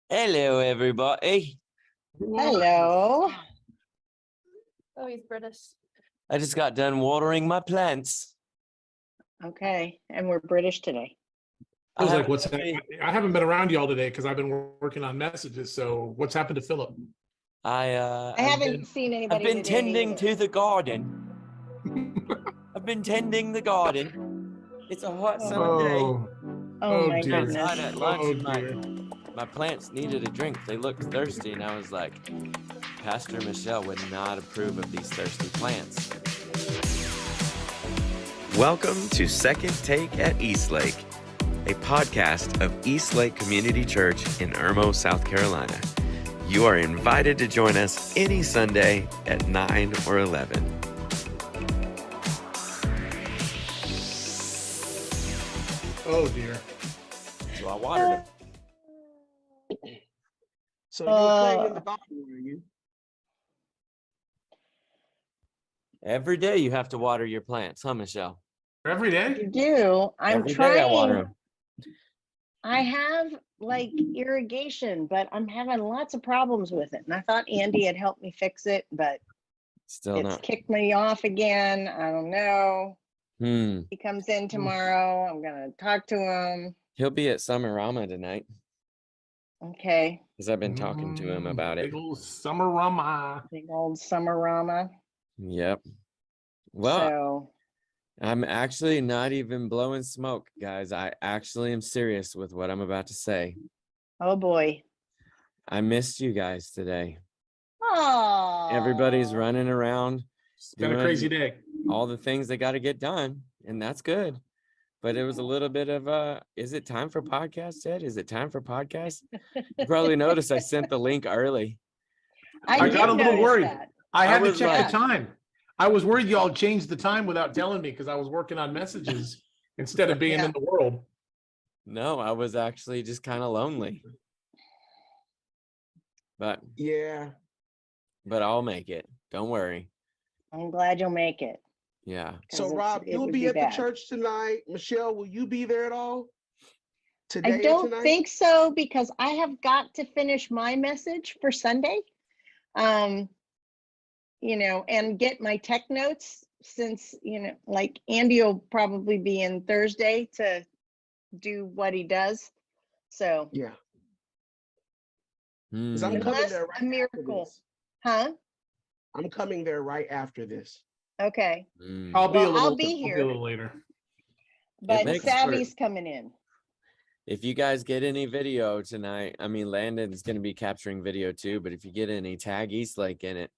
Hello, everybody. Hello. Oh, he's British. I just got done watering my plants. Okay, and we're British today. I was like, what's happening? I haven't been around y'all today because I've been working on messages. So what's happened to Philip? I haven't seen anybody. I've been today tending either. to the garden. I've been tending the garden. It's a hot summer day. Oh my dear. goodness. Outside at lunch, Oh and dear. my plants needed a drink. They looked thirsty, and I was like, Pastor Michelle would not approve of these thirsty plants. Welcome to Second Take at Eastlake, a podcast of Eastlake Community Church in Irmo, South Carolina. You are invited to join us any Sunday at 9 or 11. Oh dear. So I watered it. So you're playing in the Bible, are you? Every day you have to water your plants, huh, Michelle? Every day? You do. I'm Every day I water trying. 'em. I have like irrigation, but I'm having lots of problems with it. And I thought Andy had helped me fix it, but Still it's not. kicked me off again. I don't know. He comes in tomorrow. I'm gonna talk to him. He'll be at Summerama tonight Okay. because I've been talking to him about it. Big old summer rum. Big old summerama. Yep. Well, So I'm actually not even blowing smoke, guys. I actually am serious with what I'm about to say. oh boy. I missed you guys today. Oh, Everybody's running around, It's been a crazy day. all the things they got to get done, and that's good. But it was a little bit of is it time for podcast, Ed? Is it time for podcast? You probably noticed I sent the link early. I got a little notice worried. that. I had to was check like- the time. I was worried y'all changed the time without telling me because I was working on messages instead of being Yeah. in the world. No, I was actually just kind of lonely. But Yeah. I'll make it. Don't worry. I'm glad you'll make it. Yeah. 'Cause So it's- Rob, it you'll would be at bad. the church tonight. Michelle, will you be there at all? Today I or don't tonight? think so because I have got to finish my message for Sunday. And get my tech notes since, like Andy will probably be in Thursday to do what he does. So Yeah. Hmm. 'Cause I'm coming unless there a right after miracle, this. huh? I'm coming there right after this. Okay, Hmm. I'll be a Well, little. I'll be I'll be here. a little later. but makes Savvy's coming in. If you guys get any video tonight, I mean, Landon's going to be capturing video too, but if you get any, tag Eastlake in it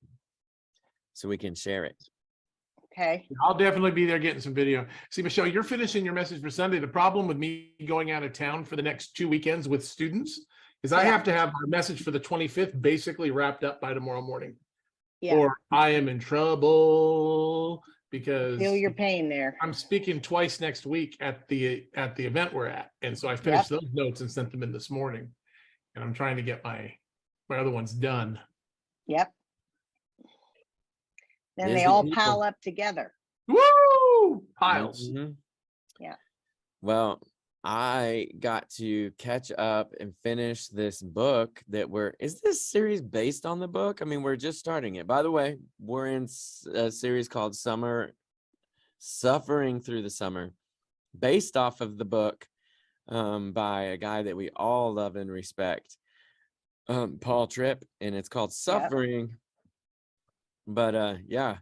so we can share it. Okay, I'll definitely be there getting some video. See, Michelle, you're finishing your message for Sunday. The problem with me going out of town for the next 2 weekends with students is I Yeah. have to have my message for the 25th basically wrapped up by tomorrow morning. yeah, Or I am in trouble because feel your pain there. I'm speaking twice next week at the event we're at. And so I finished those notes and sent them in this morning. And I'm trying to get my other ones done. Yep. Then they Busy all people. pile up together. Woo! Piles. Mhm. Yeah. Well, I got to catch up and finish this book is this series based on the book? I mean, we're just starting it. By the way, we're in a series called Suffering Through the Summer, based off of the book by a guy that we all love and respect, Paul Tripp, and it's called Suffering. But yeah.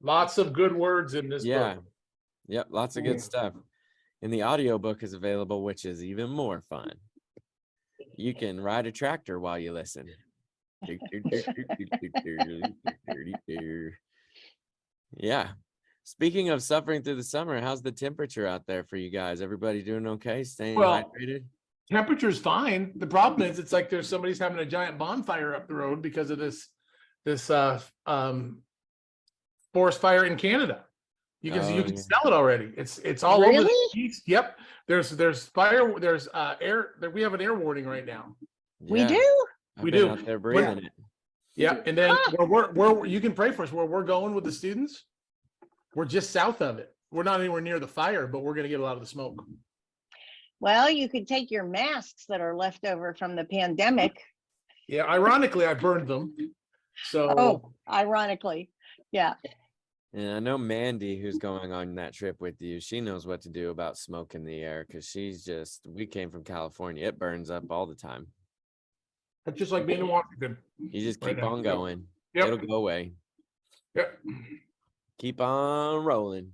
Lots of good words in this book. Yep, lots of good stuff. And the audiobook is available, which is even more fun. You can ride a tractor while you listen. Yeah. Speaking of suffering through the summer, how's the temperature out there for you guys? Everybody doing okay? Staying hydrated? Temperature's fine. The problem is it's like somebody's having a giant bonfire up the road because of this forest fire in Canada. You can smell it already. It's all over the east. Yep. There's fire. There's air. We have an air warning right now. We Yeah, do? I've we been do. out there breathing it. Yeah. And then where you can pray for us. Where we're going with the students, we're just south of it. We're not anywhere near the fire, but we're going to get a lot of the smoke. Well, you could take your masks that are left over from the pandemic. Yeah, ironically, I burned them. So Oh, ironically. Yeah. And I know Mandy, who's going on that trip with you, she knows what to do about smoke in the air because we came from California. It burns up all the time. it's just like being in Washington. You just Right keep now. on Yep. going. Yep. It'll go away. Yep. Keep on rolling.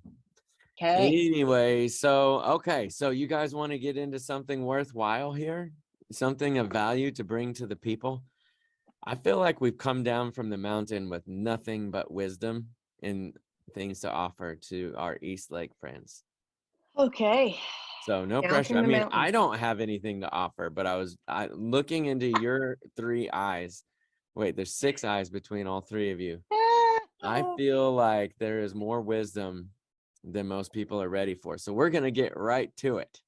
Okay. Anyway, so you guys want to get into something worthwhile here? Something of value to bring to the people? I feel like we've come down from the mountain with nothing but wisdom and things to offer to our East Lake friends. Okay. So no Down pressure. from I the mean, mountain. I don't have anything to offer, but I looking into your 3 eyes. Wait, there's 6 eyes between all 3 of you. I feel like there is more wisdom than most people are ready for. So we're going to get right to it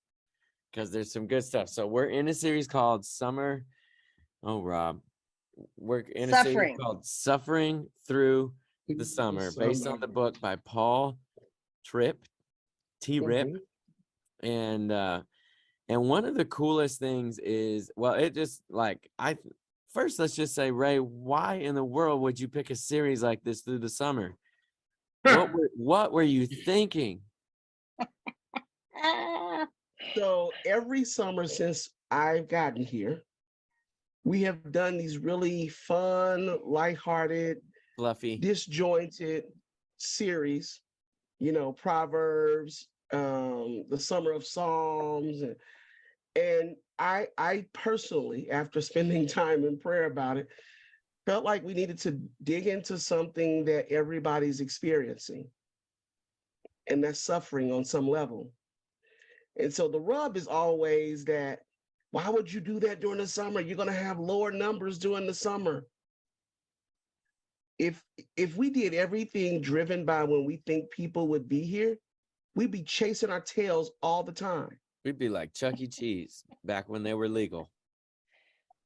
because there's some good stuff. So we're in a series called Summer. Oh, Rob. We're in a series Suffering. called Suffering Through the Summer, based on the book by Paul Tripp, T-Rip. And one of the coolest things is, well, it just like, first, let's just say, Ray, why in the world would you pick a series like this through the summer? What were you thinking? So every summer since I've gotten here, we have done these really fun, lighthearted, Fluffy. disjointed series, Proverbs, the Summer of Psalms. And I personally, after spending time in prayer about it, felt like we needed to dig into something that everybody's experiencing, and that's suffering on some level. And so the rub is always that, why would you do that during the summer? You're going to have lower numbers during the summer. If we did everything driven by when we think people would be here, we'd be chasing our tails all the time. We'd be like Chuck E. Cheese back when they were legal.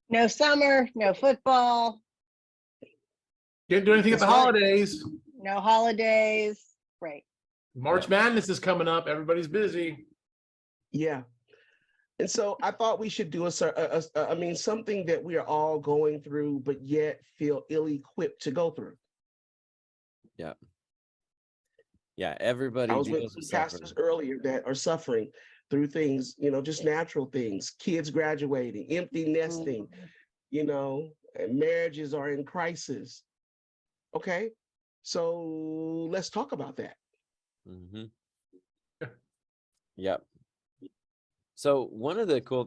No summer, no football, Didn't do anything at the That's right. holidays. no holidays. Right. March Madness is coming up. Everybody's busy. Yeah. And so I thought we should do something that we are all going through, but yet feel ill-equipped to go through. Yeah. Yeah, everybody I was with deals some with pastors suffering. earlier that are suffering through things, just natural things, kids graduating, empty nesting, and marriages are in crisis. Okay, so let's talk about that. Mm-hmm. Yep. So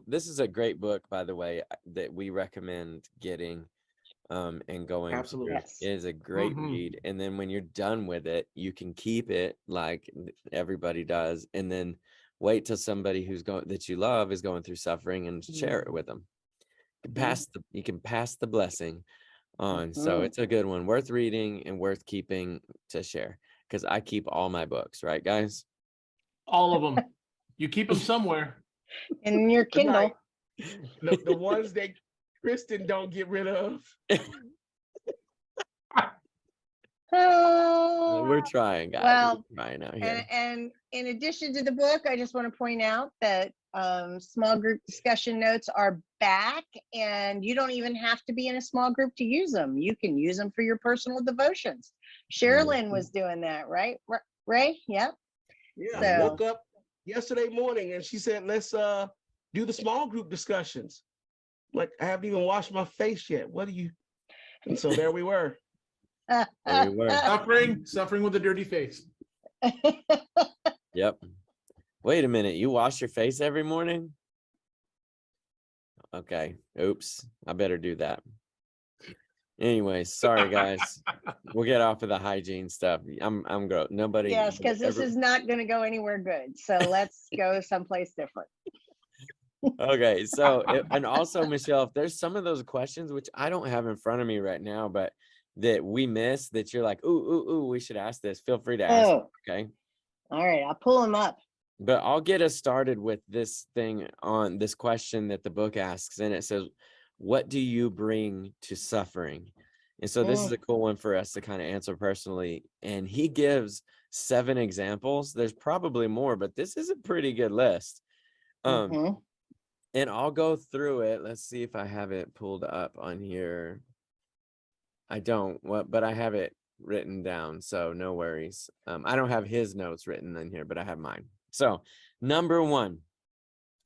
this is a great book, by the way, that we recommend getting and going Absolutely. through. Yes. It is a great read. And then when you're done with it, you can keep it like everybody does, and then wait till somebody that you love is going through suffering and share it with them. You can pass the blessing on. So it's a good one, worth reading and worth keeping to share, because I keep all my books, right, guys? All of them. You keep them somewhere. In your Kindle. Right. The ones that Kristen don't get rid of. We're trying, guys. Well, we're trying out here. and in addition to the book, I just want to point out that small group discussion notes are back, and you don't even have to be in a small group to use them. You can use them for your personal devotions. Sherilyn was doing that, right? Ray? Yep. Yeah. So- I woke up yesterday morning and she said, let's do the small group discussions. Like, I haven't even washed my face yet. And so there we were. There we were. Suffering with a dirty face. Yep. Wait a minute. You wash your face every morning? Okay. Oops. I better do that. Anyway, sorry guys. We'll get off of the hygiene stuff. I'm gross. Nobody. Yes, because this is not going to go anywhere good. So let's go someplace different. Okay. So, and also, Michelle, if there's some of those questions, which I don't have in front of me right now, but that we miss, that you're like, ooh, we should ask this, feel free to ask. Okay. All right. I'll pull them up. But I'll get us started with this thing on this question that the book asks. And it says, what do you bring to suffering? And so this is a cool one for us to kind of answer personally. And he gives 7 examples. There's probably more, but this is a pretty good list Mhm. And I'll go through it. Let's see if I have it pulled up on here. I don't, but I have it written down, so no worries. I don't have his notes written in here, but I have mine. So, number one,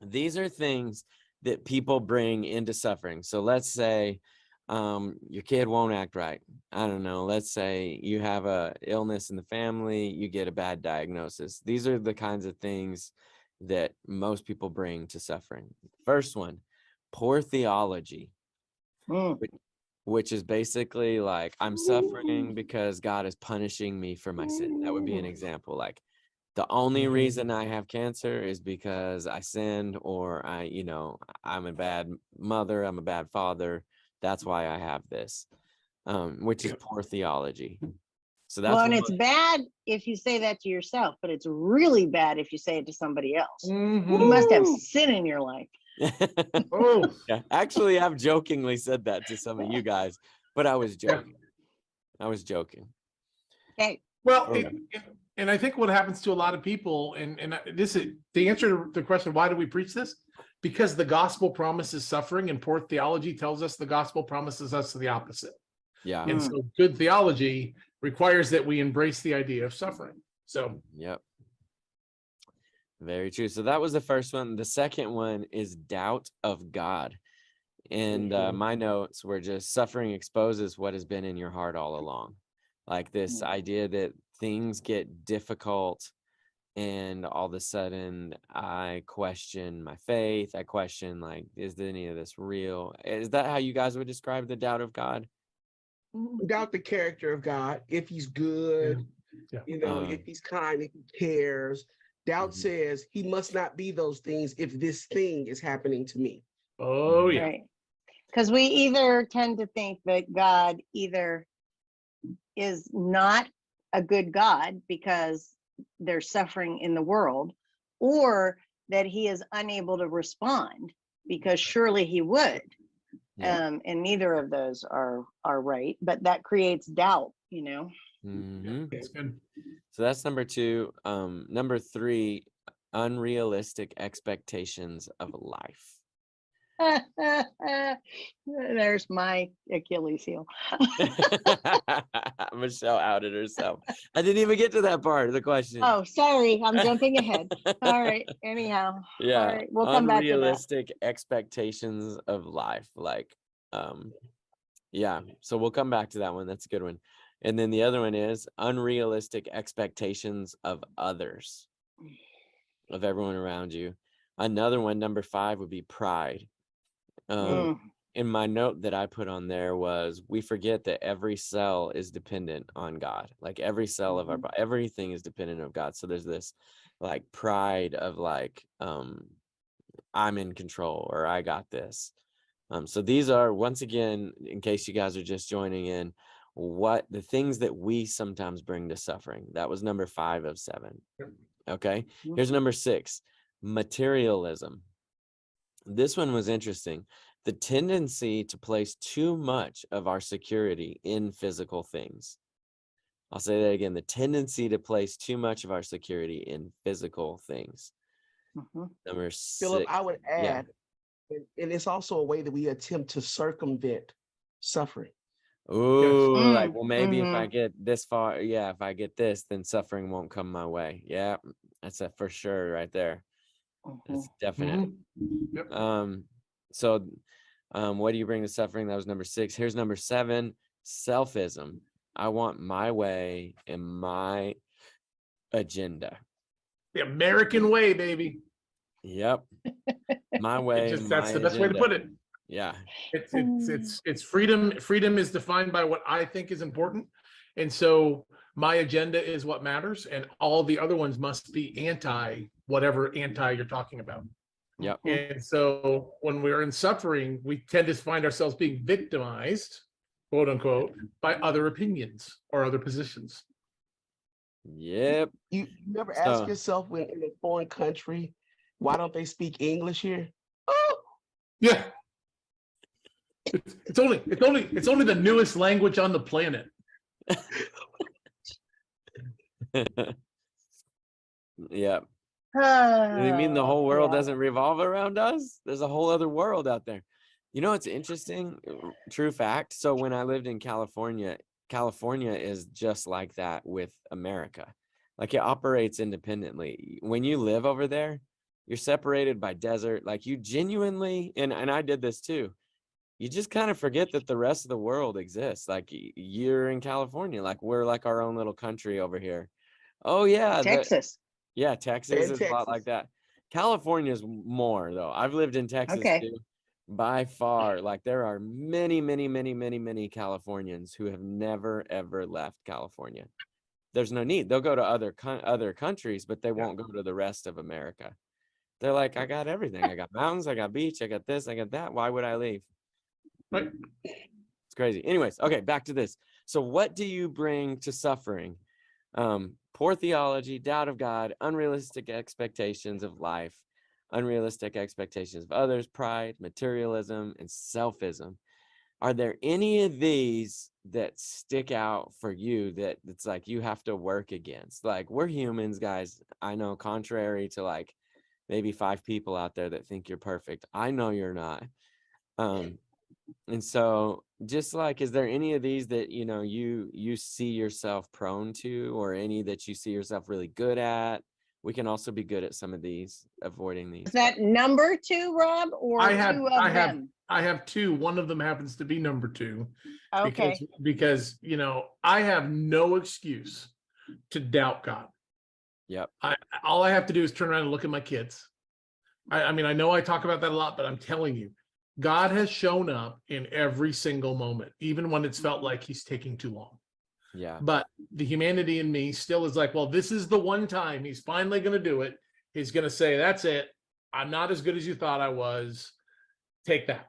these are things that people bring into suffering. So let's say your kid won't act right. I don't know. Let's say you have a illness in the family, you get a bad diagnosis. These are the kinds of things that most people bring to suffering. First one, poor theology, Mm. which is basically like I'm suffering because God is punishing me for my sin. That would be an example. Like the only reason I have cancer is because I sinned, or I'm a bad mother, I'm a bad father. That's why I have this, which is poor theology. So that's Well, and one. it's bad if you say that to yourself, but it's really bad if you say it to somebody else. Mhm. You must have sin in your life. Oh, Yeah, actually, I've jokingly said that to some of you guys, but I was yeah. joking. I was joking. Okay. Well, Okay. and I think what happens to a lot of people, and this is the answer to the question, why do we preach this? Because the gospel promises suffering, and poor theology tells us the gospel promises us the opposite. Yeah. And so good theology requires that we embrace the idea of suffering. So, Yep. Very true. So that was the first one. The second one is doubt of God. And my notes were just suffering exposes what has been in your heart all along. Like this idea that things get difficult and all of a sudden I question my faith. I question, like, is any of this real? Is that how you guys would describe the doubt of God? Doubt the character of God, if he's good, yeah. if he's kind, if he cares. Doubt Mhm. says he must not be those things if this thing is happening to me. Oh, yeah. Right. Because we either tend to think that God either is not a good God because there's suffering in the world, or that he is unable to respond because surely he would. Yeah. And neither of those are right, but that creates doubt, Mhm. That's good. So that's number two. Number three, unrealistic expectations of life. There's my Achilles heel. Michelle outed herself. I didn't even get to that part of the question. Oh, sorry, I'm jumping ahead. All right, anyhow. Yeah. All right, we'll come back to that. Unrealistic expectations of life. Like, yeah. So we'll come back to that one. That's a good one. And then the other one is unrealistic expectations of others, of everyone around you. Another one, number 5, would be pride. In my note that I put on there was, we forget that every cell is dependent on God. Like every cell of our body, everything is dependent on God. So there's this like pride of like, I'm in control, or I got this. So these are, once again, in case you guys are just joining in, what the things that we sometimes bring to suffering. That was number 5 of 7. Okay. Here's number 6, materialism. This one was interesting. The tendency to place too much of our security in physical things. I'll say that again. The tendency to place too much of our security in physical things. Number 6. Philip, I would Yeah. add, and it's also a way that we attempt to circumvent suffering. Ooh, like, well, maybe if I get this far, if I get this, then suffering won't come my way. Yeah, that's a for sure right there. That's definite. Yep. So what do you bring to suffering? That was number 6. Here's number 7, selfism. I want my way and my agenda. The American way, baby. Yep. My way. That's the best way to put it. Yeah. It's freedom. Freedom is defined by what I think is important. And so my agenda is what matters, and all the other ones must be anti whatever anti you're talking about. Yep. And so when we're in suffering, we tend to find ourselves being victimized, quote unquote, by other opinions or other positions. Yep. You never ask yourself, when in a foreign country, why don't they speak English here? Oh, yeah. It's only the newest language on the planet. Yeah. You mean the whole world Yeah. doesn't revolve around us? There's a whole other world out there. You know, it's interesting, true fact. So when I lived in California, California is just like that with America. Like it operates independently. When you live over there, you're separated by desert. Like you genuinely, and I did this too. You just kind of forget that the rest of the world exists. Like you're in California, like we're like our own little country over here. Oh yeah, Texas. yeah, Texas And is a lot like Texas. that. California is more though. I've lived in Texas Okay. too. By far, like there are many, many, many, many, many Californians who have never ever left California. There's no need. They'll go to other countries, but they won't go to the rest of America. They're like, I got everything. I got mountains, I got beach, I got this, I got that. Why would I leave? Right. It's crazy. Anyways, okay, back to this. So what do you bring to suffering? Poor theology, doubt of God, unrealistic expectations of life, unrealistic expectations of others, pride, materialism, and selfism. Are there any of these that stick out for you that it's like you have to work against? Like we're humans, guys. I know, contrary to like maybe 5 people out there that think you're perfect. I know you're not. And so just like, is there any of these that, you know, you see yourself prone to, or any that you see yourself really good at? We can also be good at some of these, avoiding these. Is that number 2, Rob, or I have, 2 I of have, them? I have 2. One of them happens to be number 2 Okay. because, you know, I have no excuse to doubt God. Yep. All I have to do is turn around and look at my kids. I mean, I know I talk about that a lot, but I'm telling you, God has shown up in every single moment, even when it's felt like he's taking too long. Yeah. But the humanity in me still is like, well, this is the one time he's finally going to do it. He's going to say, that's it. I'm not as good as you thought I was. Take that.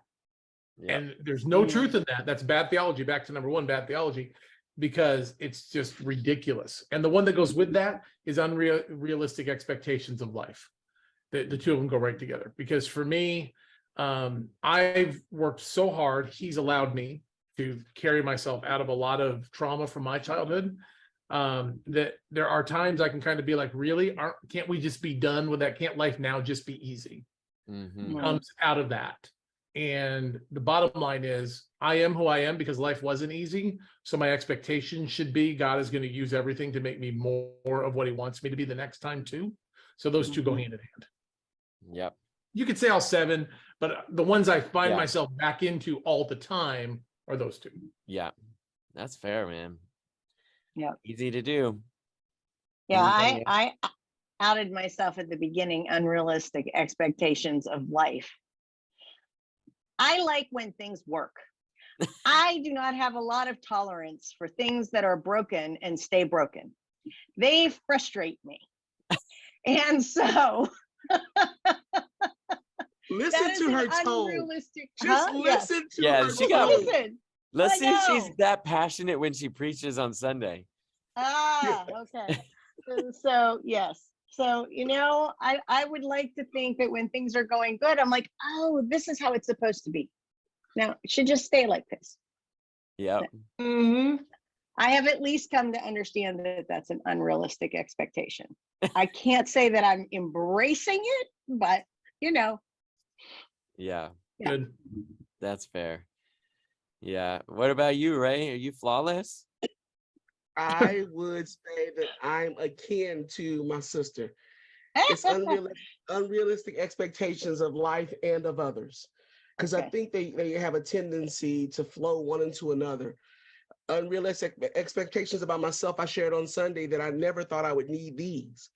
Yep. And there's no truth in that. That's bad theology. Back to number 1, bad theology, because it's just ridiculous. And the one that goes with that is unrealistic expectations of life. The 2 of them go right together. Because for me, I've worked so hard. He's allowed me to carry myself out of a lot of trauma from my childhood. That there are times I can kind of be like, really, can't we just be done with that? Can't life now just be easy? Mm-hmm. Comes out of that. And the bottom line is, I am who I am because life wasn't easy. So my expectation should be God is going to use everything to make me more of what he wants me to be the next time too. So those 2 go hand in hand. Yep. You could say all 7, but the ones I find Yeah. myself back into all the time are those 2. Yeah. That's fair, man. Yeah. Easy to do. Yeah, Anything else? I outed myself at the beginning, unrealistic expectations of life. I like when things work. I do not have a lot of tolerance for things that are broken and stay broken. They frustrate me. And so Listen that is to an her tone. unrealistic. Just Yes. listen to Yeah, her she got- tone. Listen. Let's I see if she's know. that passionate when she preaches on Sunday. Okay. So yes. So, you know, I would like to think that when things are going good, I'm like, oh, this is how it's supposed to be. Now, it should just stay like this. Yep. I have at least come to understand that that's an unrealistic expectation. I can't say that I'm embracing it, but, you know. Yeah. Yeah. Good. That's fair. Yeah. What about you, Ray? Are you flawless? I would say that I'm akin to my sister. It's unrealistic expectations of life and of others. Because I think they have a tendency to flow one into another. Unrealistic expectations about myself. I shared on Sunday that I never thought I would need these,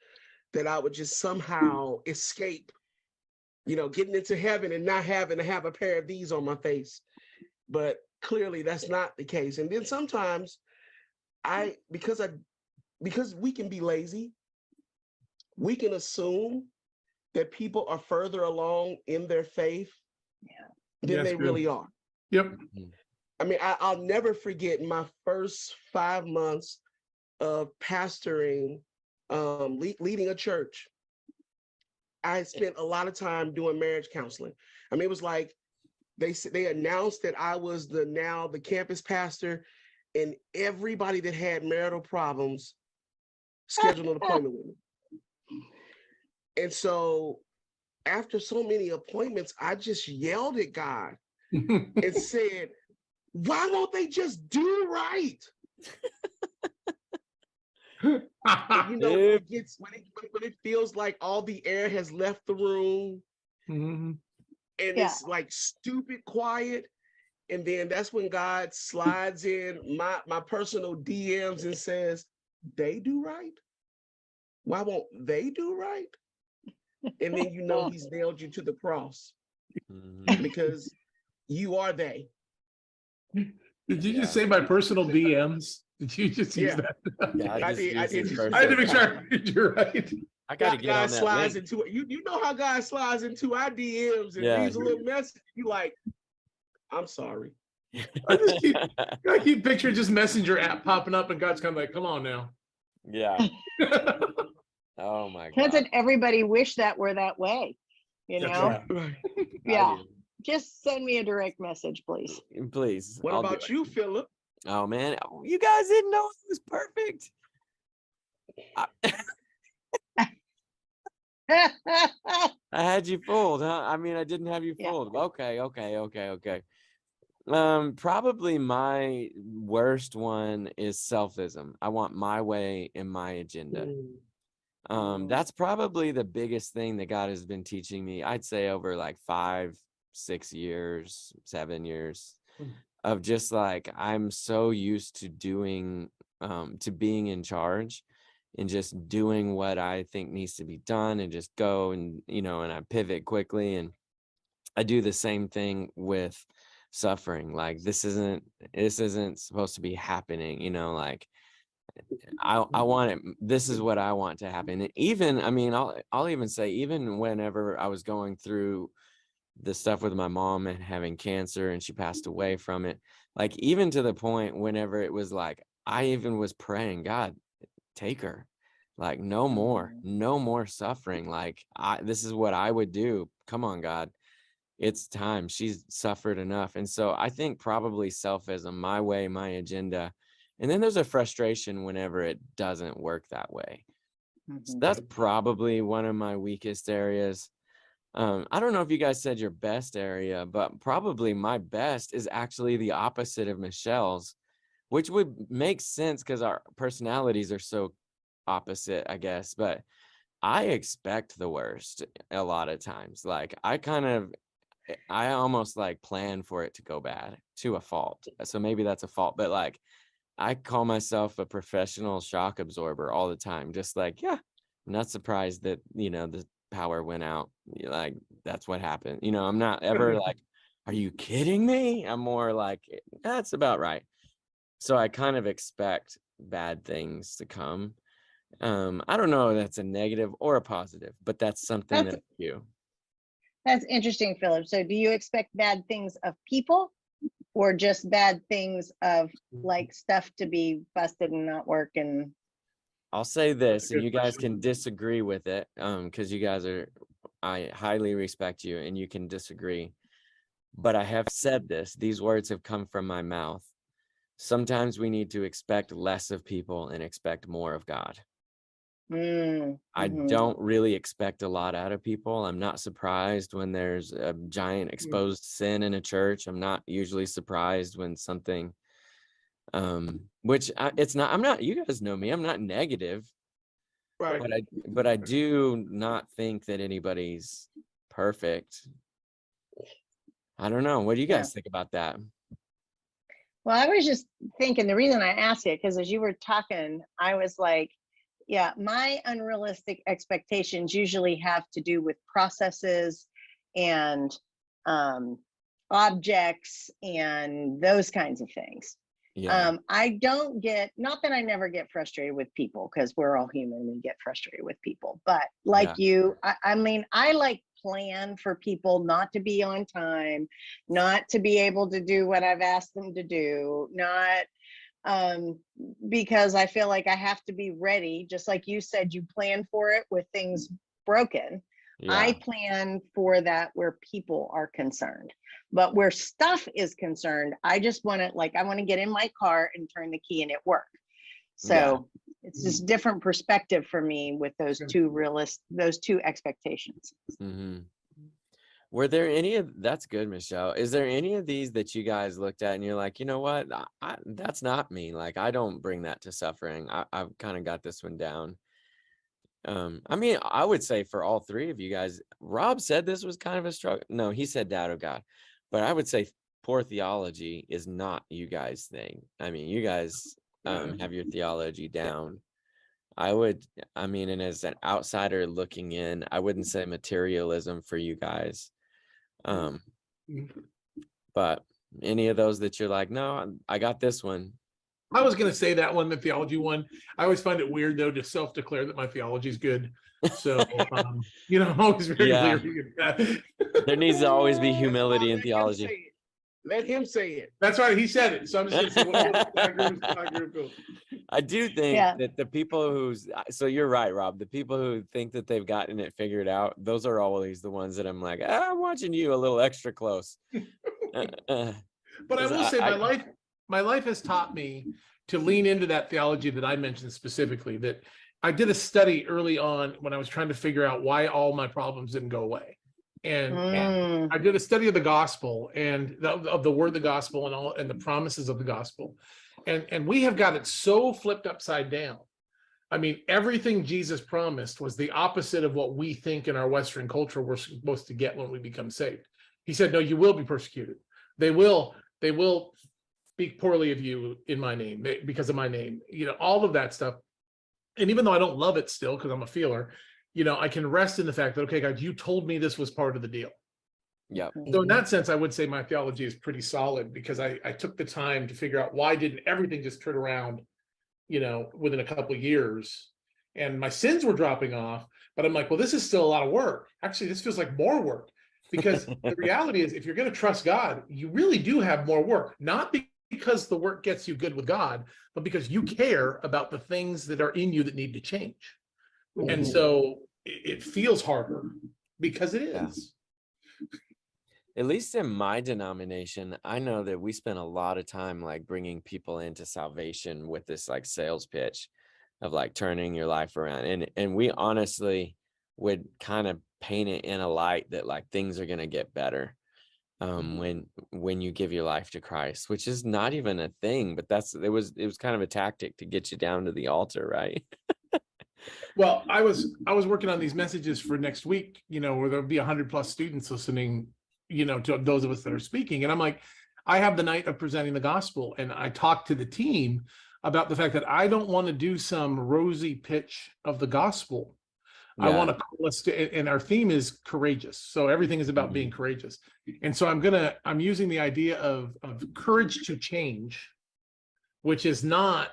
that I would just somehow escape, you know, getting into heaven and not having to have a pair of these on my face. But clearly that's not the case. And then sometimes because we can be lazy, we can assume that people are further along in their faith than Yes, they good. really are. Yep. I mean, I'll never forget my first 5 months of pastoring, leading a church. I spent a lot of time doing marriage counseling. I mean, it was like they announced that I was the campus pastor, and everybody that had marital problems scheduled an appointment with me. And so after so many appointments, I just yelled at God and said, why won't they just do right? And, when it feels like all the air has left the room, Mhm. and it's like stupid quiet. And then that's when God slides in my personal DMs and says, they do right? Why won't they do right? And then he's nailed you to the cross because you are they. Did you just say my personal DMs? Did you just use that? Yeah, I did. I had to make sure I heard you right. I gotta get God on that slides link. into it. You know how God slides into our DMs and leaves a little message. You like, I'm sorry. I keep picturing just messenger app popping up and God's kind of like, come on now. Yeah. Oh my God. Doesn't everybody wish that were that way? Yeah. Yeah. Just send me a direct message, please. Please. What I'll do about it. you, Philip? Oh man, you guys didn't know it was perfect. I had you fooled, huh? I mean, I didn't have you Yeah. fooled. Okay. Probably my worst one is selfism. I want my way in my agenda. That's probably the biggest thing that God has been teaching me, I'd say over like 5, 6 years, 7 years of just like, I'm so used to doing, to being in charge and just doing what I think needs to be done and just go and, and I pivot quickly. And I do the same thing with suffering. Like this isn't supposed to be happening, like I want it. This is what I want to happen. And even, I mean, I'll even say, even whenever I was going through the stuff with my mom and having cancer and she passed away from it, like even to the point whenever it was like, I even was praying, God, take her, like no more suffering. Like this is what I would do. Come on, God, it's time. She's suffered enough. And so I think probably selfism, my way, my agenda. And then there's a frustration whenever it doesn't work that way. So that's probably one of my weakest areas. I don't know if you guys said your best area, but probably my best is actually the opposite of Michelle's, which would make sense because our personalities are so opposite, I guess. But I expect the worst a lot of times. Like I almost like plan for it to go bad to a fault. So maybe that's a fault, but like I call myself a professional shock absorber all the time. Just like, yeah, I'm not surprised that, the power went out. Like, that's what happened. I'm not ever like, are you kidding me? I'm more like, that's about right. So I kind of expect bad things to come. I don't know if that's a negative or a positive, but that's something that you. That's interesting, Philip. So do you expect bad things of people or just bad things of like stuff to be busted and not work? And I'll say this, and you guys can disagree with it, because you guys I highly respect you and you can disagree. But I have said this, these words have come from my mouth. Sometimes we need to expect less of people and expect more of God. I don't really expect a lot out of people. I'm not surprised when there's a giant exposed sin in a church. I'm not usually surprised when something, it's not, I'm not, you guys know me, I'm not negative, Right. but I do not think that anybody's perfect. I don't know. What do you guys think about that? Well, I was just thinking the reason I asked it, because as you were talking, I was like, yeah, my unrealistic expectations usually have to do with processes and objects and those kinds of things. Yeah. I don't get, not that I never get frustrated with people, because we're all human, we get frustrated with people, but like you, I mean, I like plan for people not to be on time, not to be able to do what I've asked them to do, not because I feel like I have to be ready. Just like you said, you plan for it with things broken. I plan for that where people are concerned, but where stuff is concerned, I just want to, like, I want to get in my car and turn the key and it work. So It's just different perspective for me with those those two expectations. Were there any of that's good, Michelle? Is there any of these that you guys looked at and you're like, you know what, that's not me. Like, I don't bring that to suffering. I've kind of got this one down. I mean, I would say for all three of you guys, Rob said this was kind of a struggle. No, he said doubt of God, but I would say poor theology is not you guys' thing. I mean, you guys have your theology down. I mean, and as an outsider looking in, I wouldn't say materialism for you guys. But any of those that you're like, no, I got this one. I was going to say that one, the theology one. I always find it weird though to self-declare that my theology is good. So, I'm always very clear. There needs to always be humility in theology. Let him say it. That's right. He said it. So I'm just going to say, I agree with Bill. I do think that the people so you're right, Rob, the people who think that they've gotten it figured out, those are always the ones that I'm like, I'm watching you a little extra close. But I will say my life has taught me to lean into that theology that I mentioned specifically, that I did a study early on when I was trying to figure out why all my problems didn't go away. And I did a study of the gospel and of the word of the gospel and the promises of the gospel. And we have got it so flipped upside down. I mean, everything Jesus promised was the opposite of what we think in our Western culture we're supposed to get when we become saved. He said, no, you will be persecuted. They will speak poorly of you in my name, because of my name, all of that stuff. And even though I don't love it still, because I'm a feeler, I can rest in the fact that, okay, God, you told me this was part of the deal. Yeah. So in that sense, I would say my theology is pretty solid, because I took the time to figure out why didn't everything just turn around, within a couple of years, and my sins were dropping off. But I'm like, well, this is still a lot of work. Actually, this feels like more work, because the reality is, if you're going to trust God, you really do have more work, not because the work gets you good with God, but because you care about the things that are in you that need to change. And so it feels harder because it is. At least in my denomination, I know that we spend a lot of time like bringing people into salvation with this like sales pitch of like turning your life around. And we honestly would kind of paint it in a light that like things are going to get better when you give your life to Christ, which is not even a thing, but it was kind of a tactic to get you down to the altar, right? Well, I was working on these messages for next week, where there'll be 100+ students listening, to those of us that are speaking. And I'm like, I have the night of presenting the gospel. And I talked to the team about the fact that I don't want to do some rosy pitch of the gospel. I want to call us to, and our theme is courageous. So everything is about being courageous. And so I'm using the idea of courage to change, which is not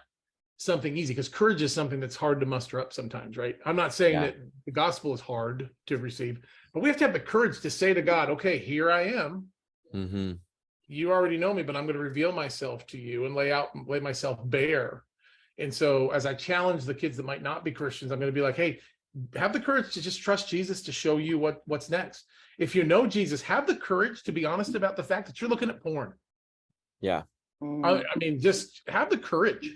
something easy, because courage is something that's hard to muster up sometimes, right? I'm not saying that the gospel is hard to receive, but we have to have the courage to say to God, okay, here I am. You already know me, but I'm going to reveal myself to you and lay myself bare. And so as I challenge the kids that might not be Christians, I'm going to be like, hey, have the courage to just trust Jesus to show you what's next. If you know Jesus, have the courage to be honest about the fact that you're looking at porn. Yeah. I mean, just have the courage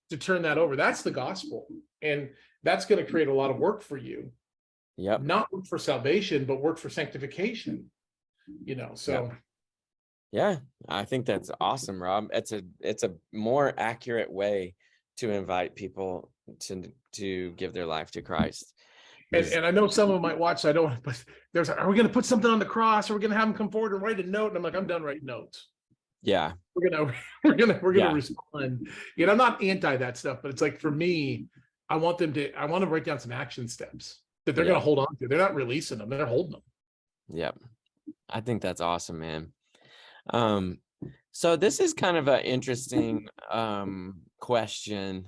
to turn that over. That's the gospel. And that's going to create a lot of work for you. Yep. Not work for salvation, but work for sanctification. So. Yeah, I think that's awesome, Rob. It's a more accurate way to invite people to give their life to Christ. And I know some of them might watch, so I don't want to, but are we going to put something on the cross? Are we going to have them come forward and write a note? And I'm like, I'm done writing notes. Yeah. We're gonna respond. I'm not anti that stuff, but it's like, for me, I want to write down some action steps that they're going to hold on to. They're not releasing them, they're holding them. Yep. I think that's awesome, man. So this is kind of an interesting question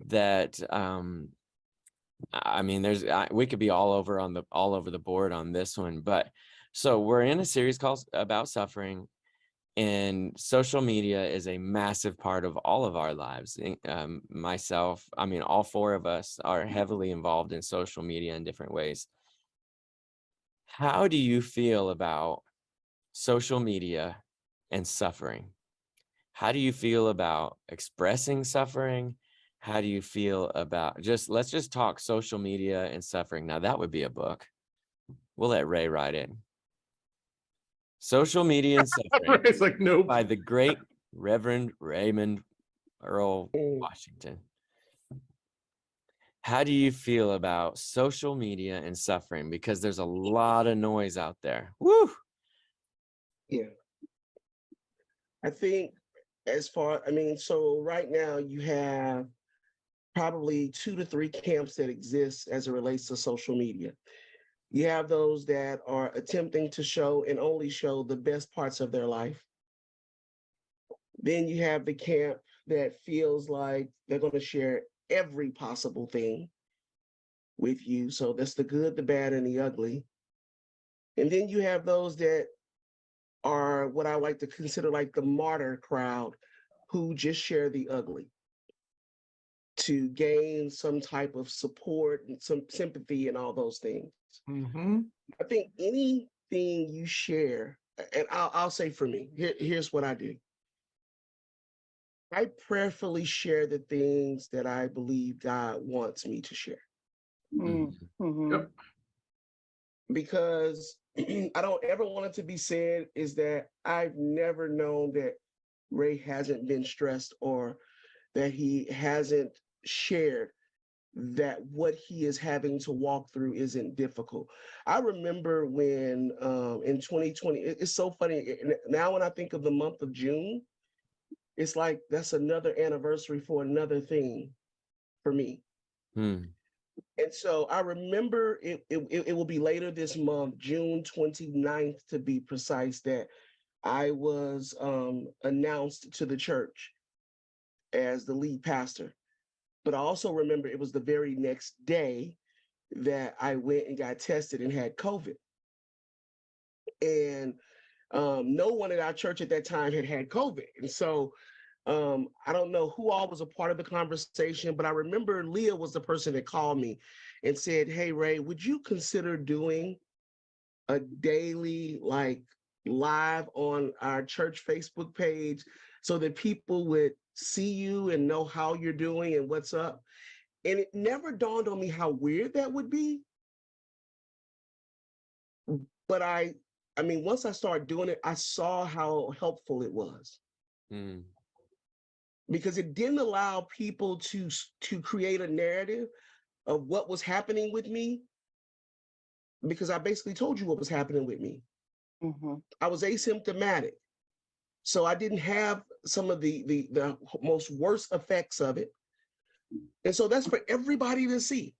that I mean, we could be all over the board on this one, but so we're in a series called about suffering, and social media is a massive part of all of our lives. Myself, I mean, all four of us are heavily involved in social media in different ways. How do you feel about social media and suffering? How do you feel about expressing suffering how do you feel about let's just talk social media and suffering. Now that would be a book. We'll let Ray write it. Social Media and Suffering It's like, nope. by the great Reverend Raymond Earl Washington. How do you feel about social media and suffering? Because there's a lot of noise out there. Woo! Yeah. I think so right now you have probably 2 to 3 camps that exist as it relates to social media. You have those that are attempting to show and only show the best parts of their life. Then you have the camp that feels like they're going to share every possible thing with you. So that's the good, the bad, and the ugly. And then you have those that are what I like to consider like the martyr crowd, who just share the ugly to gain some type of support and some sympathy and all those things. Mm-hmm. I think anything you share, and I'll say for me, here's what I do. I prayerfully share the things that I believe God wants me to share. Mm-hmm. Yep. Because I don't ever want it to be said is that I've never known that Ray hasn't been stressed or that he hasn't shared that what he is having to walk through isn't difficult. I remember when in 2020, it's so funny. Now when I think of the month of June, it's like that's another anniversary for another thing for me. And so I remember it will be later this month, June 29th to be precise, that I was announced to the church as the lead pastor. But I also remember it was the very next day that I went and got tested and had COVID. And no one at our church at that time had COVID. And so I don't know who all was a part of the conversation, but I remember Leah was the person that called me and said, "Hey, Ray, would you consider doing a daily live on our church Facebook page so that people would see you and know how you're doing and what's up?" And it never dawned on me how weird that would be. But I mean, once I started doing it, I saw how helpful it was. Because it didn't allow people to create a narrative of what was happening with me, because I basically told you what was happening with me. I was asymptomatic, so I didn't have some of the most worst effects of it, and so that's for everybody to see.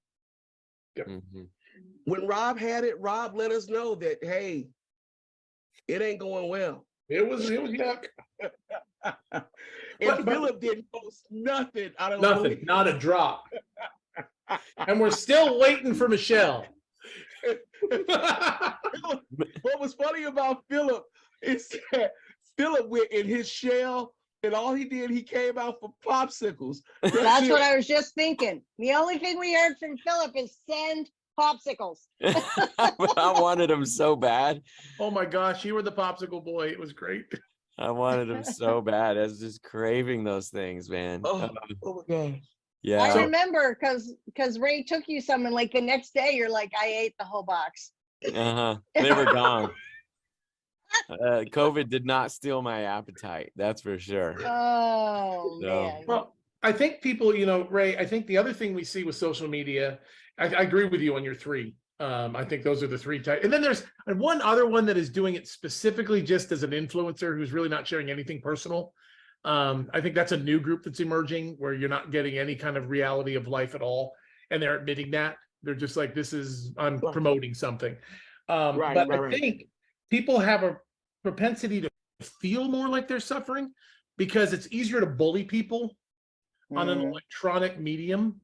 When Rob had it, Rob let us know that, hey, it ain't going well. It was yuck. And Philip didn't post nothing. Nothing, not a drop. And we're still waiting for Michelle. What was funny about Philip is that Philip went in his shell, and all he did, he came out for popsicles. That's what I was just thinking. The only thing we heard from Philip is send popsicles. I wanted him so bad. Oh my gosh, you were the popsicle boy. It was great. I wanted him so bad. I was just craving those things, man. Oh my God. Yeah. I remember because Ray took you some, and like the next day you're like, I ate the whole box. They were gone. COVID did not steal my appetite. That's for sure. Oh man. Well, I think people, Ray, I think the other thing we see with social media, I agree with you on your 3. I think those are the 3 types. And then there's one other one that is doing it specifically just as an influencer who's really not sharing anything personal. I think that's a new group that's emerging where you're not getting any kind of reality of life at all. And they're admitting that. They're just like, I'm promoting something. I think people have a propensity to feel more like they're suffering because it's easier to bully people on an electronic medium.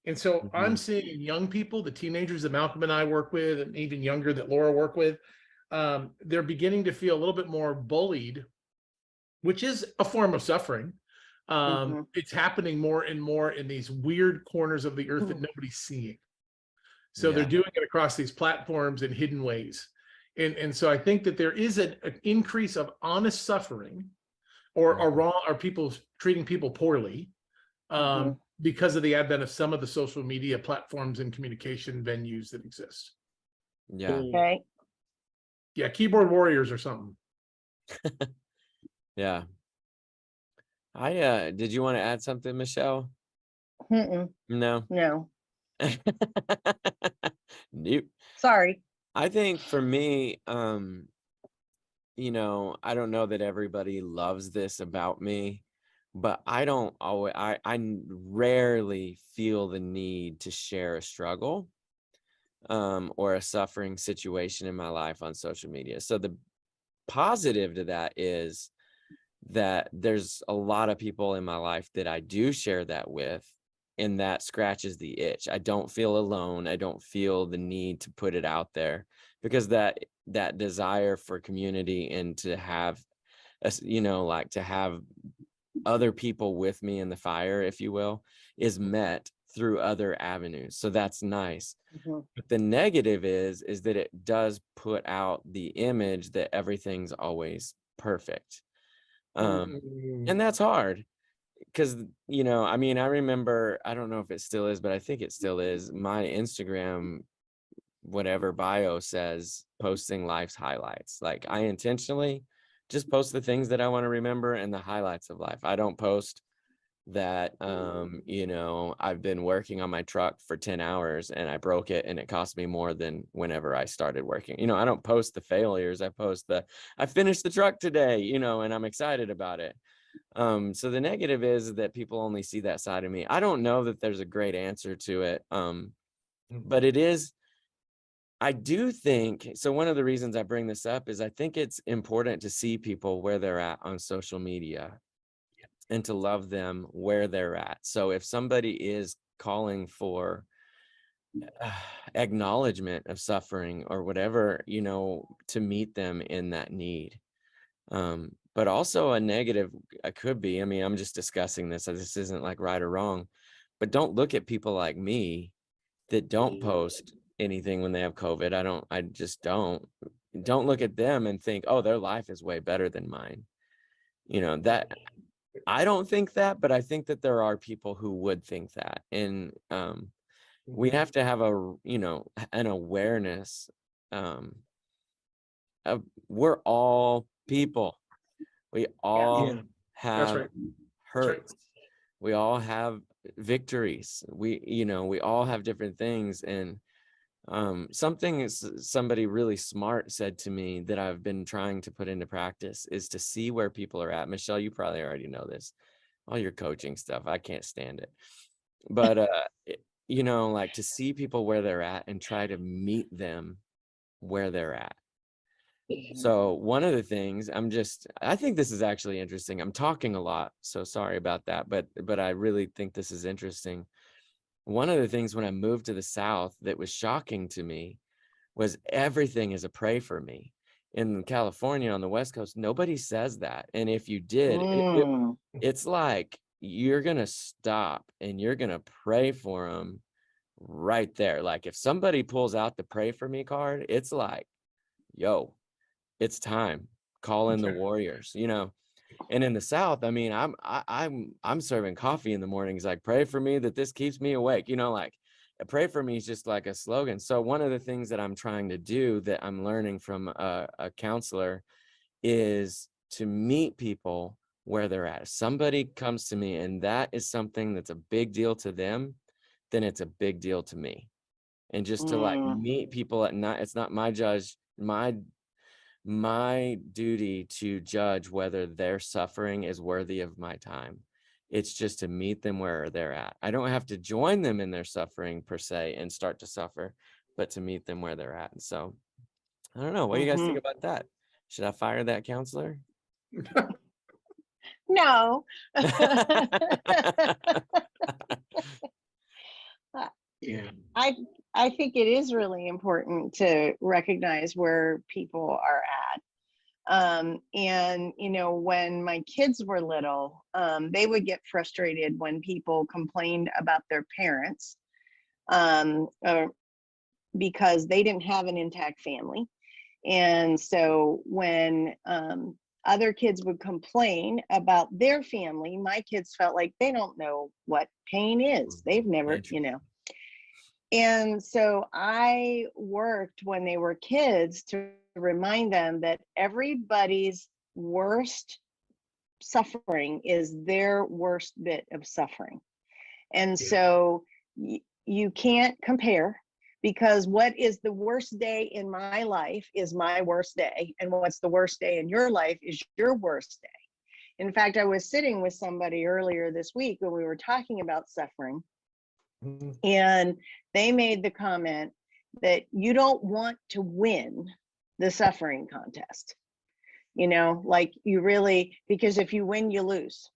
And so I'm seeing in young people, the teenagers that Malcolm and I work with, and even younger that Laura work with, they're beginning to feel a little bit more bullied, which is a form of suffering. It's happening more and more in these weird corners of the earth that nobody's seeing. So they're doing it across these platforms in hidden ways. And so I think that there is an increase of honest suffering or people treating people poorly. Mhm. because of the advent of some of the social media platforms and communication venues that exist. Yeah. Okay. Yeah, keyboard warriors or something. Yeah. Did you want to add something, Michelle? Mm-mm. No. No, Nope. sorry. I think for me, you know, I don't know that everybody loves this about me, but I don't always, rarely feel the need to share a struggle, or a suffering situation in my life on social media. So the positive to that is that there's a lot of people in my life that I do share that with, and that scratches the itch. I don't feel alone. I don't feel the need to put it out there, because that desire for community and to have you know, like to have other people with me in the fire, if you will, is met through other avenues. So that's nice. Mhm. But the negative is that it does put out the image that everything's always perfect. And that's hard, because, you know, I mean, I remember, I don't know if it still is, but I think it still is, my Instagram, whatever bio says, posting life's highlights. Like, I intentionally just post the things that I want to remember and the highlights of life. I don't post that, you know, I've been working on my truck for 10 hours and I broke it and it cost me more than whenever I started working. You know, I don't post the failures. I post I finished the truck today, you know, and I'm excited about it. So the negative is that people only see that side of me. I don't know that there's a great answer to it. But it is, I do think, so one of the reasons I bring this up is I think it's important to see people where they're at on social media and to love them where they're at. So if somebody is calling for acknowledgement of suffering or whatever, you know, to meet them in that need. But also a negative, could be, I mean, I'm just discussing this, so this isn't like right or wrong, but don't look at people like me that don't post anything when they have COVID. I just don't look at them and think, oh, their life is way better than mine. You know, that I don't think that, but I think that there are people who would think that. And we have to have a, you know, an awareness of, we're all people. We all That's have right. hurts. We all have victories. You know, we all have different things. And something somebody really smart said to me that I've been trying to put into practice is to see where people are at. Michelle, you probably already know this. All your coaching stuff, I can't stand it. But you know, like to see people where they're at and try to meet them where they're at. So one of the things I think this is actually interesting. I'm talking a lot, so sorry about that, but I really think this is interesting. One of the things when I moved to the South that was shocking to me was everything is a pray for me. In California on the West Coast, nobody says that. And if you did, Mm. it's like you're going to stop and you're going to pray for them right there. Like if somebody pulls out the pray for me card, it's like, yo, it's time. Call in the warriors, you know. And in the South, I mean, I'm serving coffee in the mornings, like pray for me that this keeps me awake, you know, like pray for me is just like a slogan. So one of the things that I'm trying to do that I'm learning from a counselor is to meet people where they're at. If somebody comes to me and that is something that's a big deal to them, then it's a big deal to me. And just to like meet people at night, it's not my duty to judge whether their suffering is worthy of my time. It's just to meet them where they're at. I don't have to join them in their suffering per se and start to suffer, but to meet them where they're at. And so I don't know. What do you guys think about that? Should I fire that counselor? No. Yeah. I think it is really important to recognize where people are at. And you know, when my kids were little, they would get frustrated when people complained about their parents, because they didn't have an intact family. And so when other kids would complain about their family. My kids felt like they don't know what pain is. They've never, you know. And so I worked when they were kids to remind them that everybody's worst suffering is their worst bit of suffering. And so you can't compare, because what is the worst day in my life is my worst day. And what's the worst day in your life is your worst day. In fact, I was sitting with somebody earlier this week when we were talking about suffering. And they made the comment that you don't want to win the suffering contest. You know, like you really, because if you win, you lose.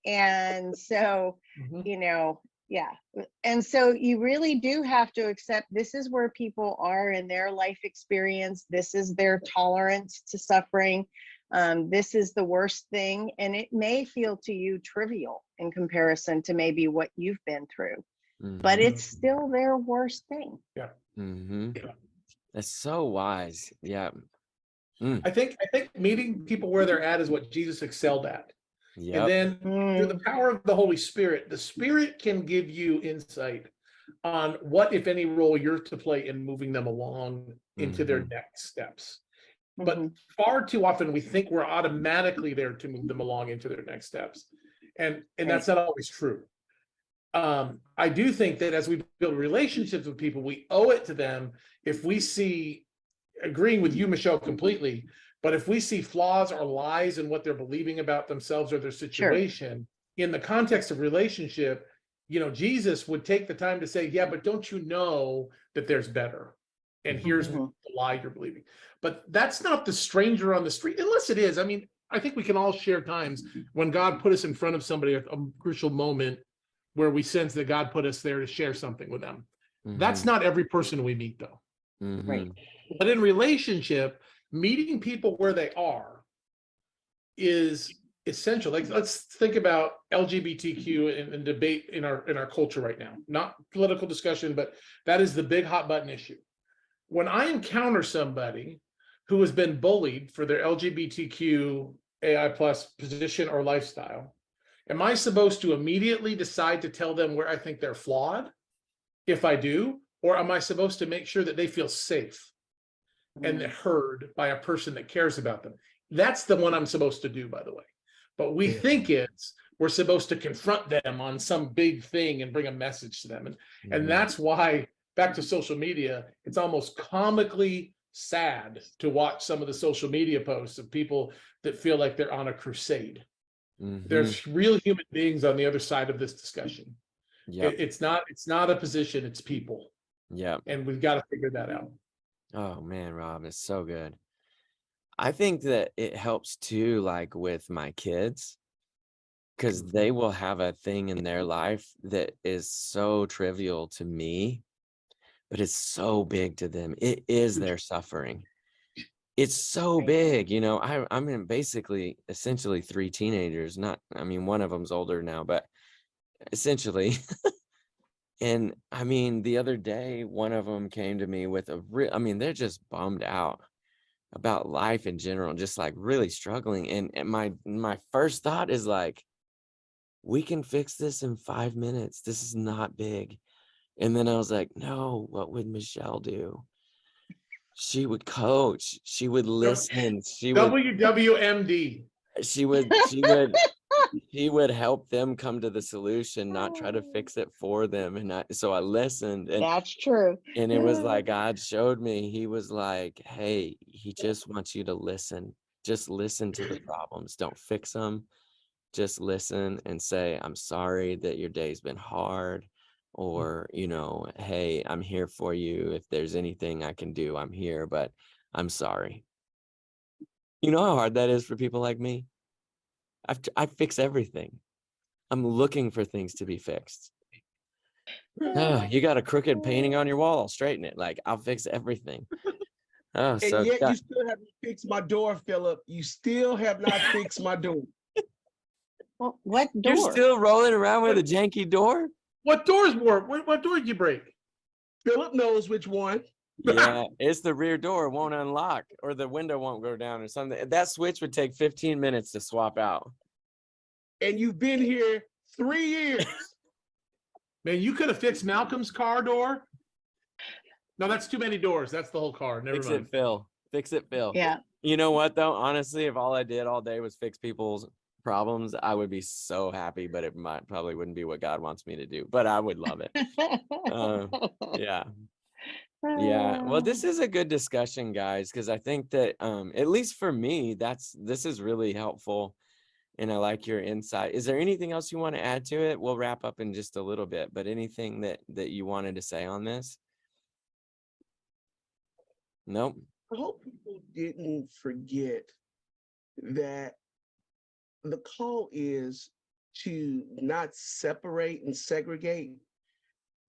And so, you know, yeah. And so you really do have to accept this is where people are in their life experience. This is their tolerance to suffering. This is the worst thing. And it may feel to you trivial in comparison to maybe what you've been through, but it's still their worst thing. Yeah. That's so wise. Yeah. I think meeting people where they're at is what Jesus excelled at. And then through the power of the Holy Spirit, the Spirit can give you insight on what, if any, role you're to play in moving them along into their next steps. But far too often we think we're automatically there to move them along into their next steps. And that's not always true. I do think that as we build relationships with people, we owe it to them if we see, agreeing with you, Michelle, completely, but if we see flaws or lies in what they're believing about themselves or their situation, in the context of relationship, you know, Jesus would take the time to say, yeah, but don't you know that there's better? And here's the lie you're believing. But that's not the stranger on the street, unless it is. I mean, I think we can all share times when God put us in front of somebody at a crucial moment where we sense that God put us there to share something with them. That's not every person we meet, though. Right. But in relationship, meeting people where they are is essential. Like, let's think about LGBTQ and debate in our culture right now. Not political discussion, but that is the big hot button issue. When I encounter somebody who has been bullied for their LGBTQ AI plus position or lifestyle, am I supposed to immediately decide to tell them where I think they're flawed? If I do, or am I supposed to make sure that they feel safe and heard by a person that cares about them? That's the one I'm supposed to do, by the way. But we think we're supposed to confront them on some big thing and bring a message to them. And that's why, back to social media, it's almost comically sad to watch some of the social media posts of people that feel like they're on a crusade. There's real human beings on the other side of this discussion. It's not a position, it's people. And we've got to figure that out. Oh man, Rob, it's so good. I think that it helps too, like with my kids, because they will have a thing in their life that is so trivial to me, but it's so big to them. It is their suffering. It's so big, you know. I'm in basically essentially 3 teenagers. Not, I mean, one of them's older now, but essentially. And I mean, the other day, one of them came to me with I mean, they're just bummed out about life in general, just like really struggling. And my first thought is like, we can fix this in 5 minutes. This is not big. And then I was like, no, what would Michelle do? She would coach. She would listen. She would WWMD. She would help them come to the solution, not try to fix it for them. And so I listened. And that's true. And it was like God showed me. He was like, hey, he just wants you to listen. Just listen to the problems. Don't fix them. Just listen and say, I'm sorry that your day's been hard. Or, you know, hey, I'm here for you. If there's anything I can do, I'm here, but I'm sorry. You know how hard that is for people like me? I fix everything. I'm looking for things to be fixed. Oh, you got a crooked painting on your wall, I'll straighten it. Like, I'll fix everything. Oh, And so yet you still haven't fixed my door, Philip. You still have not fixed my door. Well, what door? You're still rolling around with a janky door? What doors were? What door did you break? Philip knows which one. Yeah, it's the rear door won't unlock or the window won't go down or something. That switch would take 15 minutes to swap out. And you've been here 3 years. Man, you could have fixed Malcolm's car door. No, that's too many doors. That's the whole car. Never Fix mind. it, Phil. Fix it, Phil. Yeah. You know what though? Honestly, if all I did all day was fix people's problems, I would be so happy, but it probably wouldn't be what God wants me to do. But I would love it. Yeah. Yeah. Well, this is a good discussion, guys, because I think that at least for me, this is really helpful. And I like your insight. Is there anything else you want to add to it? We'll wrap up in just a little bit, but anything that you wanted to say on this? Nope. I hope people didn't forget that the call is to not separate and segregate,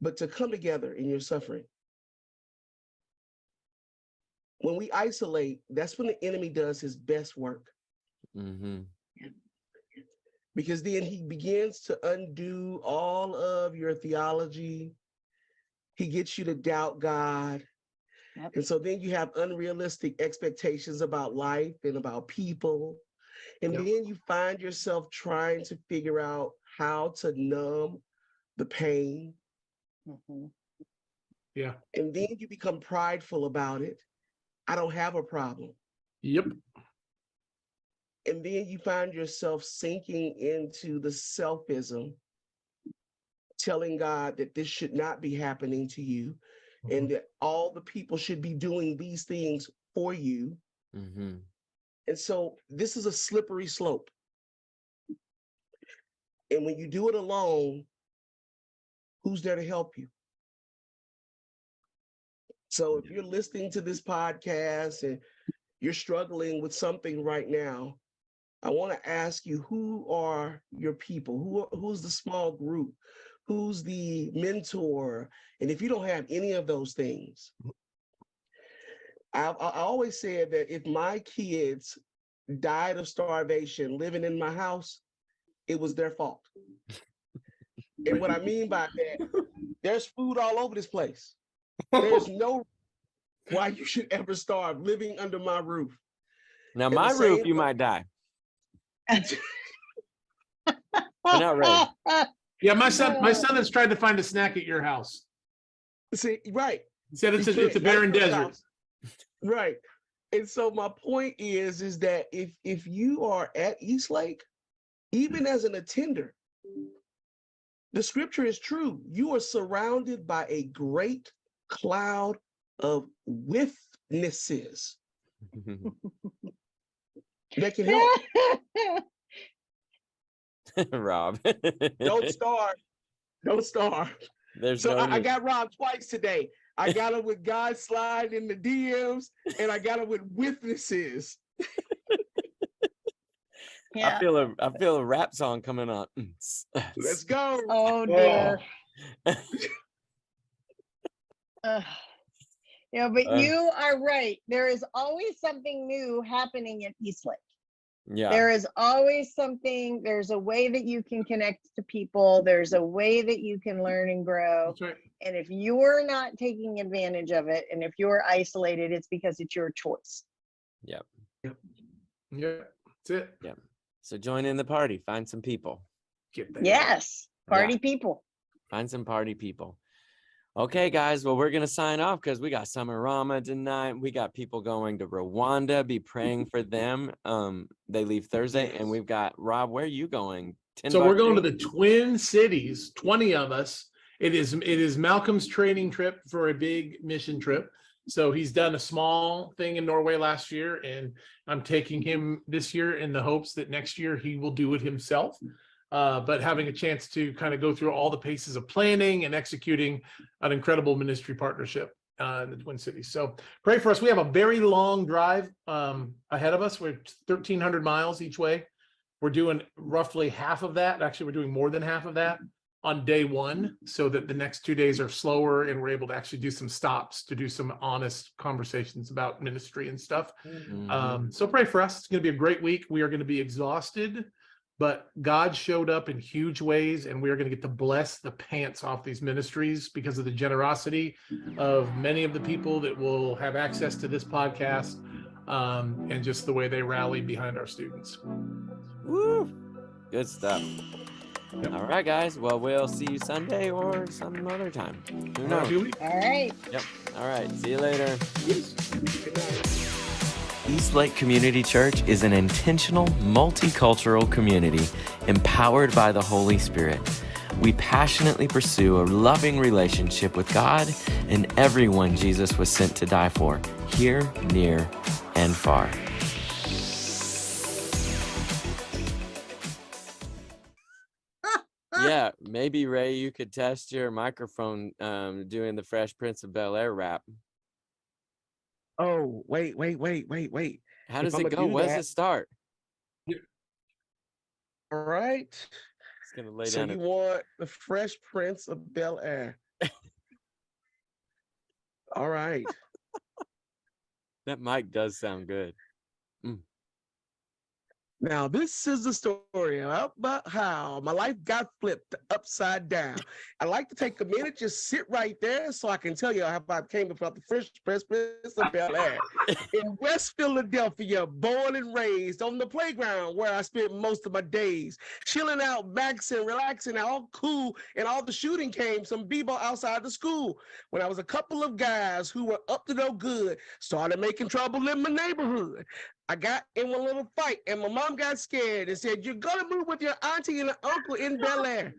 but to come together in your suffering. When we isolate, that's when the enemy does his best work. Mm-hmm. Because then he begins to undo all of your theology. He gets you to doubt God. Yep. And so then you have unrealistic expectations about life and about people. And Yep. then you find yourself trying to figure out how to numb the pain. Mhm. Yeah. And then you become prideful about it. I don't have a problem. Yep. And then you find yourself sinking into the selfism, telling God that this should not be happening to you, and that all the people should be doing these things for you. Mm-hmm. And so this is a slippery slope. And when you do it alone, who's there to help you? So if you're listening to this podcast and you're struggling with something right now, I want to ask you, who are your people? Who's the small group? Who's the mentor? And if you don't have any of those things, I always said that if my kids died of starvation living in my house, it was their fault. And what I mean by that, there's food all over this place. There's no why you should ever starve living under my roof. Now, And the my roof, same you way- might die. But not really. Yeah, my son has tried to find a snack at your house. See, right. He said it's He a can't. barren That's his desert. house. Right. And so my point is that if you are at Eastlake, even as an attender, the scripture is true. You are surrounded by a great cloud of witnesses that can help. Rob. Don't starve. Don't starve. There's So no I need. got robbed twice today. I got him with God slide in the DMs, and I got him with witnesses. Yeah. I feel a rap song coming up. Let's go. Oh dear. Yeah, but you are right. There is always something new happening at Eastlake. Yeah. There is always something. There's a way that you can connect to people. There's a way that you can learn and grow. That's right. And if you're not taking advantage of it, and if you're isolated, it's because it's your choice. Yep. Yeah, that's it. Yep. So join in the party. Find some people. Get that. Yes, party people. Find some party people. Okay, guys. Well, we're going to sign off because we got Summer Rama tonight. We got people going to Rwanda. Be praying for them. They leave Thursday. And we've got, Rob, where are you going? So we're going to the Twin Cities, 20 of us. It is Malcolm's training trip for a big mission trip. So he's done a small thing in Norway last year, and I'm taking him this year in the hopes that next year he will do it himself. But having a chance to kind of go through all the paces of planning and executing an incredible ministry partnership in the Twin Cities. So pray for us. We have a very long drive ahead of us. We're 1,300 miles each way. We're doing roughly half of that. Actually, we're doing more than half of that on day one, so that the next 2 days are slower and we're able to actually do some stops to do some honest conversations about ministry and stuff. Mhm. So pray for us. It's going to be a great week. We are going to be exhausted, but God showed up in huge ways, and we are going to get to bless the pants off these ministries because of the generosity of many of the people that will have access to this podcast, and just the way they rally behind our students. Woo! Good stuff. Yep. All right, guys. Well, we'll see you Sunday or some other time. Who knows? All right. Yep. All right. See you later. Eastlake Community Church is an intentional, multicultural community empowered by the Holy Spirit. We passionately pursue a loving relationship with God and everyone Jesus was sent to die for, here, near, and far. Yeah, maybe Ray, you could test your microphone doing the Fresh Prince of Bel-Air rap. Oh, wait. How If does I'ma it go? do Where does that- it start? All right. It's gonna lay So down. you want the Fresh Prince of Bel-Air. All right. That mic does sound good. Now, this is the story about how my life got flipped upside down. I'd like to take a minute, just sit right there so I can tell you how I came about the Fresh Prince of Bel-Air. In West Philadelphia, born and raised on the playground where I spent most of my days, chilling out, maxing, relaxing, all cool, and all the shooting came some b-ball outside the school. When I was a couple of guys who were up to no good, started making trouble in my neighborhood. I got in one little fight, and my mom got scared and said, "You're gonna move with your auntie and uncle in Bel-Air."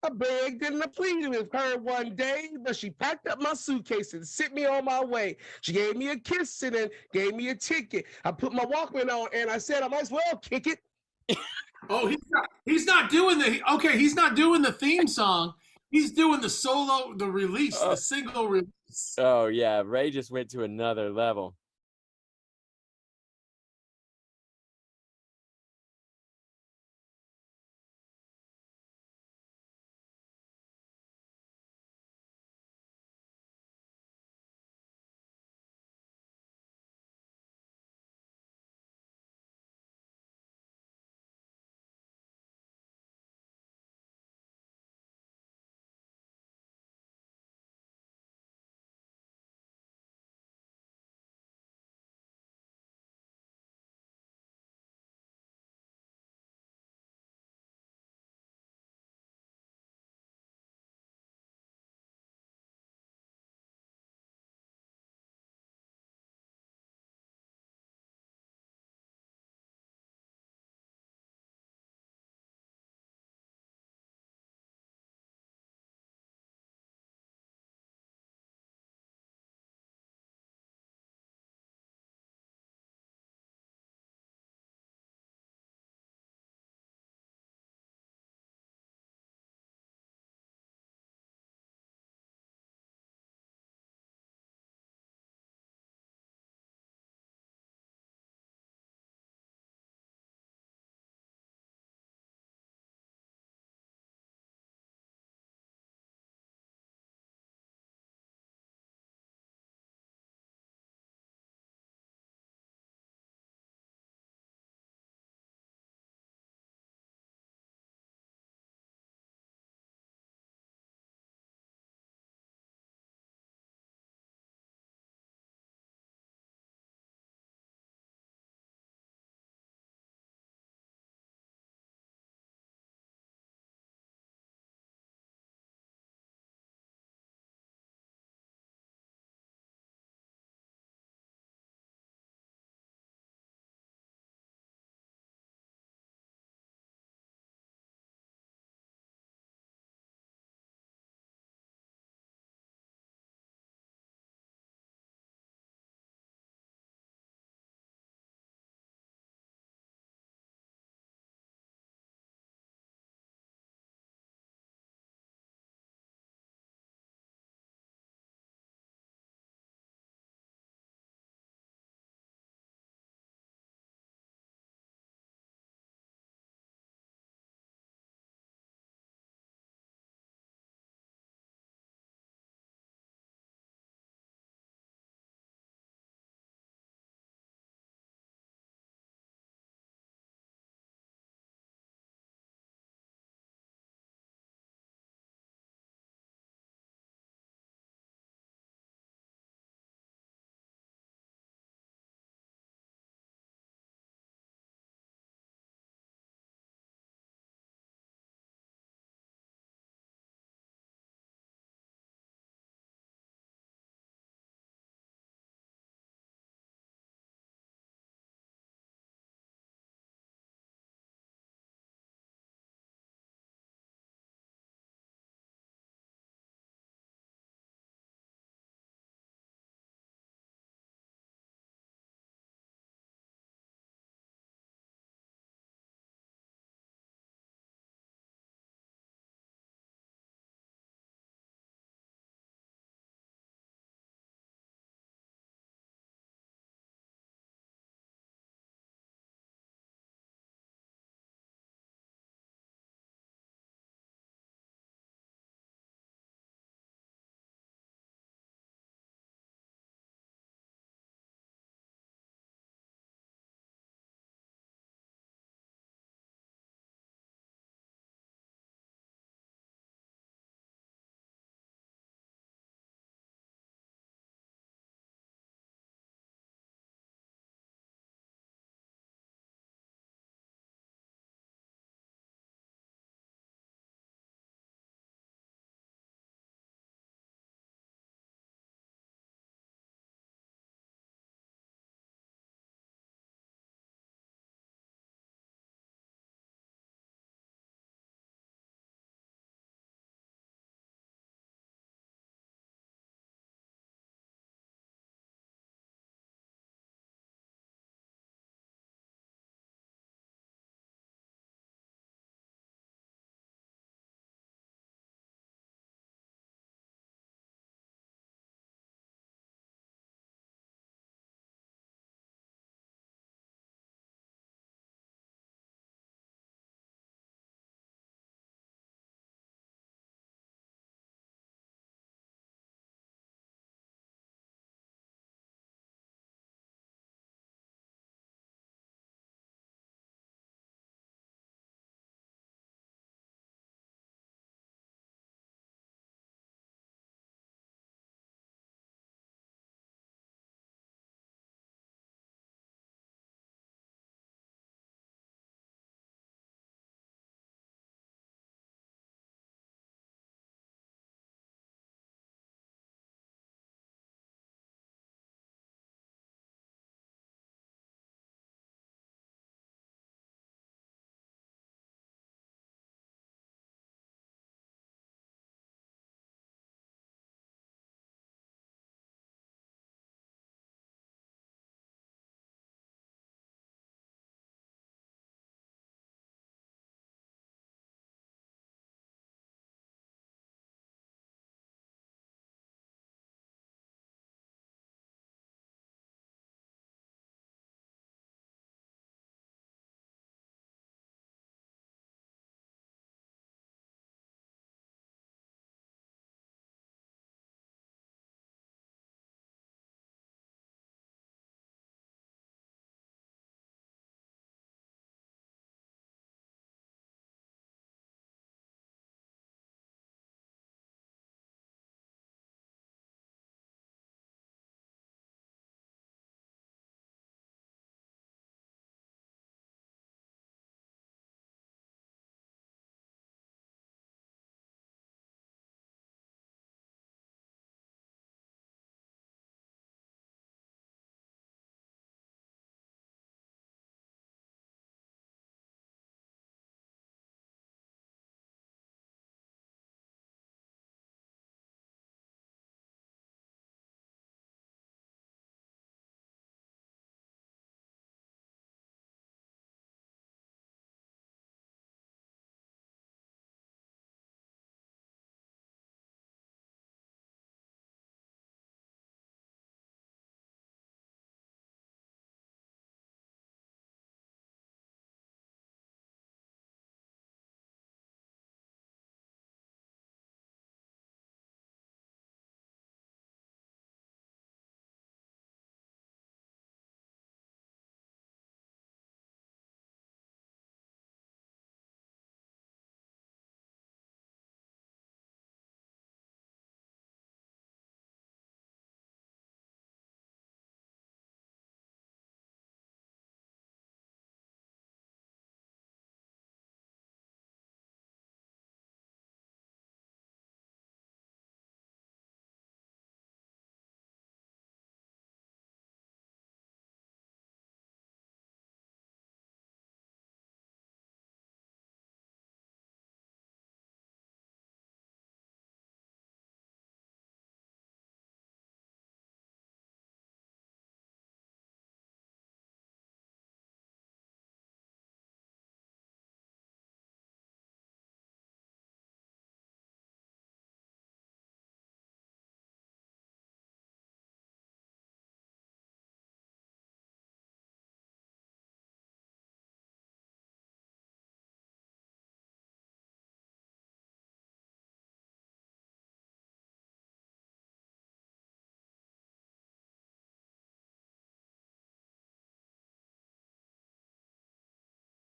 I begged and I pleaded with her one day, but she packed up my suitcase and sent me on my way. She gave me a kiss and then gave me a ticket. I put my Walkman on and I said, I might as well kick it. Oh, he's not doing he's not doing the theme song. He's doing the solo, the release, the single release. Oh yeah, Ray just went to another level.